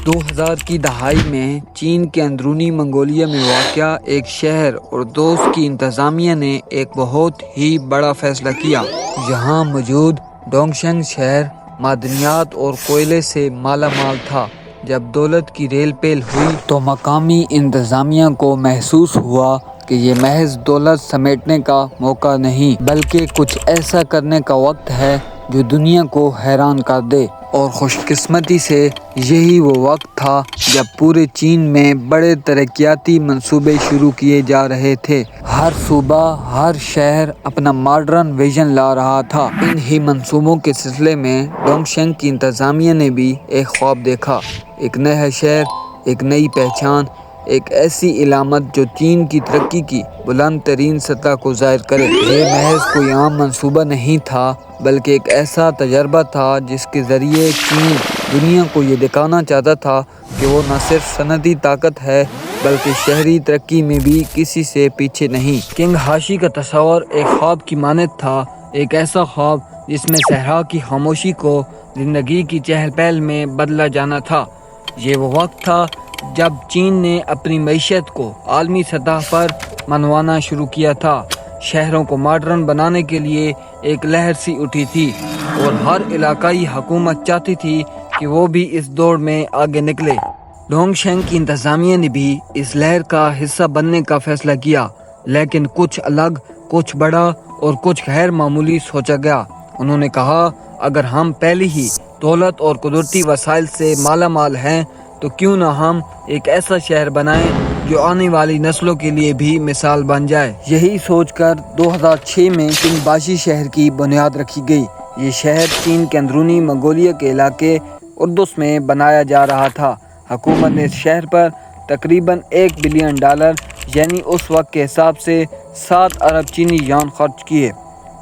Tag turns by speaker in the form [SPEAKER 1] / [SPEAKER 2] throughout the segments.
[SPEAKER 1] 2000 کی دہائی میں چین کے اندرونی منگولیا میں واقع ایک شہر اور دوست کی انتظامیہ نے ایک بہت ہی بڑا فیصلہ کیا۔ یہاں موجود ڈونگشنگ شہر معدنیات اور کوئلے سے مالا مال تھا۔ جب دولت کی ریل پیل ہوئی تو مقامی انتظامیہ کو محسوس ہوا کہ یہ محض دولت سمیٹنے کا موقع نہیں بلکہ کچھ ایسا کرنے کا وقت ہے جو دنیا کو حیران کر دے۔ اور خوش قسمتی سے یہی وہ وقت تھا جب پورے چین میں بڑے ترقیاتی منصوبے شروع کیے جا رہے تھے۔ ہر صوبہ، ہر شہر اپنا ماڈرن ویژن لا رہا تھا۔ ان ہی منصوبوں کے سلسلے میں ڈونگشنگ کی انتظامیہ نے بھی ایک خواب دیکھا، ایک نیا شہر، ایک نئی پہچان، ایک ایسی علامت جو چین کی ترقی کی بلند ترین سطح کو ظاہر کرے۔ یہ محض کوئی عام منصوبہ نہیں تھا بلکہ ایک ایسا تجربہ تھا جس کے ذریعے چین دنیا کو یہ دکھانا چاہتا تھا کہ وہ نہ صرف صنعتی طاقت ہے بلکہ شہری ترقی میں بھی کسی سے پیچھے نہیں۔ کنگ ہاشی کا تصور ایک خواب کی مانند تھا، ایک ایسا خواب جس میں صحرا کی خاموشی کو زندگی کی چہل پہل میں بدلا جانا تھا۔ یہ وہ وقت تھا جب چین نے اپنی معیشت کو عالمی سطح پر منوانا شروع کیا تھا۔ شہروں کو ماڈرن بنانے کے لیے ایک لہر سی اٹھی تھی اور ہر علاقائی حکومت چاہتی تھی کہ وہ بھی اس دوڑ میں آگے نکلے۔ ڈونگشنگ کی انتظامیہ نے بھی اس لہر کا حصہ بننے کا فیصلہ کیا، لیکن کچھ الگ، کچھ بڑا اور کچھ غیر معمولی سوچا گیا۔ انہوں نے کہا، اگر ہم پہلے ہی دولت اور قدرتی وسائل سے مالا مال ہیں تو کیوں نہ ہم ایک ایسا شہر بنائیں جو آنے والی نسلوں کے لیے بھی مثال بن جائے۔ یہی سوچ کر 2006 میں کنگ باشی شہر کی بنیاد رکھی گئی۔ یہ شہر چین کے اندرونی منگولیا کے علاقے اردس میں بنایا جا رہا تھا۔ حکومت نے اس شہر پر تقریباً $1 بلین یعنی اس وقت کے حساب سے 7 ارب چینی یوان خرچ کیے۔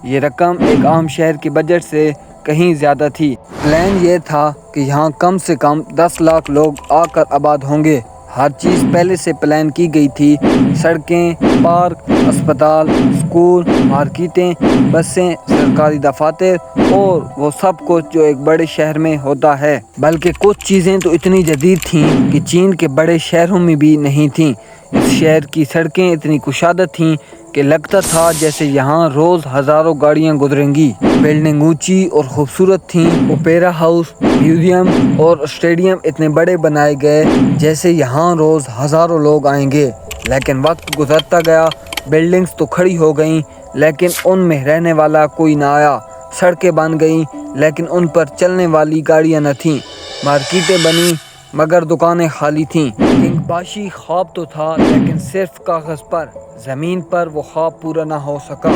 [SPEAKER 1] یہ رقم ایک عام شہر کے بجٹ سے کہیں زیادہ تھی۔ پلان یہ تھا کہ یہاں کم سے کم 10 لاکھ لوگ آ کر آباد ہوں گے۔ ہر چیز پہلے سے پلان کی گئی تھی، سڑکیں، پارک، اسپتال، اسکول، مارکیٹیں، بسیں، سرکاری دفاتر اور وہ سب کچھ جو ایک بڑے شہر میں ہوتا ہے۔ بلکہ کچھ چیزیں تو اتنی جدید تھیں کہ چین کے بڑے شہروں میں بھی نہیں تھیں۔ اس شہر کی سڑکیں اتنی کشادہ تھیں کہ لگتا تھا جیسے یہاں روز ہزاروں گاڑیاں گزریں گی۔ بلڈنگ اونچی اور خوبصورت تھیں۔ اوپیرا ہاؤس، میوزیم اور اسٹیڈیم اتنے بڑے بنائے گئے جیسے یہاں روز ہزاروں لوگ آئیں گے۔ لیکن وقت گزرتا گیا، بلڈنگز تو کھڑی ہو گئیں لیکن ان میں رہنے والا کوئی نہ آیا۔ سڑکیں بن گئیں لیکن ان پر چلنے والی گاڑیاں نہ تھیں۔ مارکیٹیں بنیں مگر دکانیں خالی تھیں۔ کنگ باشی خواب تو تھا لیکن صرف کاغذ پر۔ زمین پر وہ خواب پورا نہ ہو سکا۔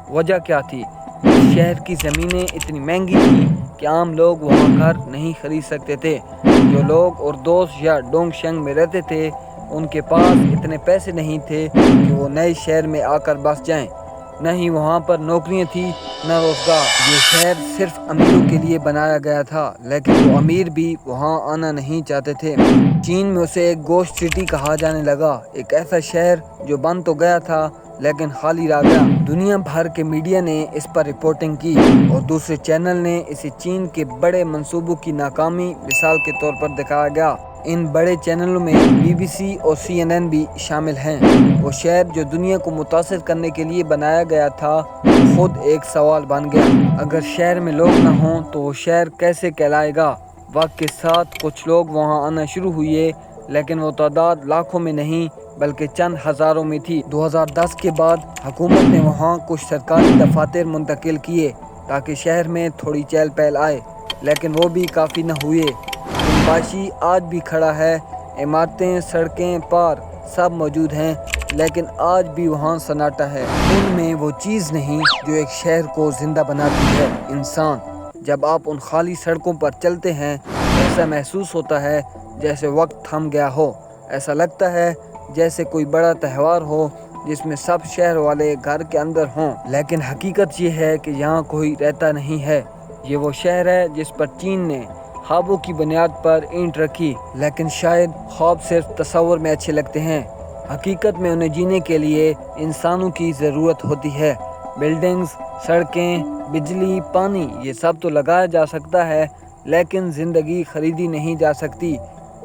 [SPEAKER 1] وجہ کیا تھی؟ اس شہر کی زمینیں اتنی مہنگی تھیں کہ عام لوگ وہاں گھر نہیں خرید سکتے تھے۔ جو لوگ اردوس یا ڈونگشنگ میں رہتے تھے ان کے پاس اتنے پیسے نہیں تھے کہ وہ نئے شہر میں آ کر بس جائیں۔ نہ ہی وہاں پر نوکریاں تھیں، نہ روزگار۔ یہ شہر صرف امیروں کے لیے بنایا گیا تھا لیکن وہ امیر بھی وہاں آنا نہیں چاہتے تھے۔ چین میں اسے ایک گوسٹ سٹی کہا جانے لگا، ایک ایسا شہر جو بن تو گیا تھا لیکن خالی رہ گیا۔ دنیا بھر کے میڈیا نے اس پر رپورٹنگ کی اور دوسرے چینل نے اسے چین کے بڑے منصوبوں کی ناکامی مثال کے طور پر دکھایا گیا۔ ان بڑے چینلوں میں BBC اور CNN بھی شامل ہیں۔ وہ شہر جو دنیا کو متاثر کرنے کے لیے بنایا گیا تھا خود ایک سوال بن گیا۔ اگر شہر میں لوگ نہ ہوں تو وہ شہر کیسے کہلائے گا؟ وقت کے ساتھ کچھ لوگ وہاں آنا شروع ہوئے لیکن وہ تعداد لاکھوں میں نہیں بلکہ چند ہزاروں میں تھی۔ 2010 کے بعد حکومت نے وہاں کچھ سرکاری دفاتر منتقل کیے تاکہ شہر میں تھوڑی چہل پہل آئے لیکن وہ بھی کافی نہ ہوئے۔ کنگ باشی آج بھی کھڑا ہے، عمارتیں، سڑکیں، پارک سب موجود ہیں لیکن آج بھی وہاں سناٹا ہے۔ ان میں وہ چیز نہیں جو ایک شہر کو زندہ بناتی ہے، انسان۔ جب آپ ان خالی سڑکوں پر چلتے ہیں ایسا محسوس ہوتا ہے جیسے وقت تھم گیا ہو۔ ایسا لگتا ہے جیسے کوئی بڑا تہوار ہو جس میں سب شہر والے گھر کے اندر ہوں۔ لیکن حقیقت یہ ہے کہ یہاں کوئی رہتا نہیں ہے۔ یہ وہ شہر ہے جس پر چین نے خوابوں کی بنیاد پر اینٹ رکھی۔ لیکن شاید خواب صرف تصور میں اچھے لگتے ہیں، حقیقت میں انہیں جینے کے لیے انسانوں کی ضرورت ہوتی ہے۔ بلڈنگز، سڑکیں، بجلی، پانی یہ سب تو لگایا جا سکتا ہے لیکن زندگی خریدی نہیں جا سکتی۔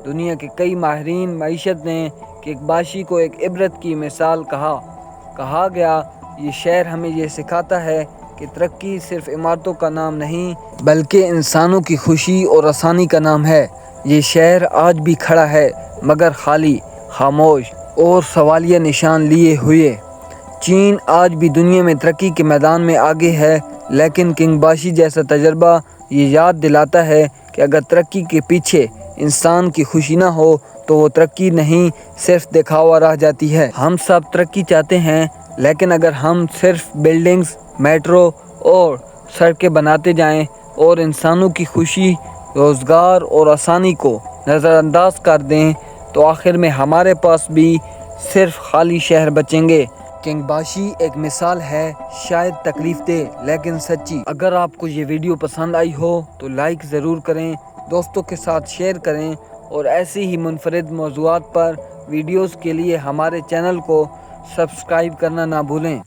[SPEAKER 1] دنیا کے کئی ماہرین معیشت نے کنگباشی کو ایک عبرت کی مثال کہا گیا یہ شہر ہمیں یہ سکھاتا ہے کہ ترقی صرف عمارتوں کا نام نہیں بلکہ انسانوں کی خوشی اور آسانی کا نام ہے۔ یہ شہر آج بھی کھڑا ہے مگر خالی، خاموش اور سوالیہ نشان لیے ہوئے۔ چین آج بھی دنیا میں ترقی کے میدان میں آگے ہے، لیکن کنگباشی جیسا تجربہ یہ یاد دلاتا ہے کہ اگر ترقی کے پیچھے انسان کی خوشی نہ ہو تو وہ ترقی نہیں، صرف دکھاوا رہ جاتی ہے۔ ہم سب ترقی چاہتے ہیں، لیکن اگر ہم صرف بلڈنگز، میٹرو اور سڑکیں بناتے جائیں اور انسانوں کی خوشی، روزگار اور آسانی کو نظر انداز کر دیں تو آخر میں ہمارے پاس بھی صرف خالی شہر بچیں گے۔ کنگباشی ایک مثال ہے، شاید تکلیف دہ لیکن سچی۔ اگر آپ کو یہ ویڈیو پسند آئی ہو تو لائک ضرور کریں، دوستوں کے ساتھ شیئر کریں اور ایسے ہی منفرد موضوعات پر ویڈیوز کے لیے ہمارے چینل کو سبسکرائب کرنا نہ بھولیں۔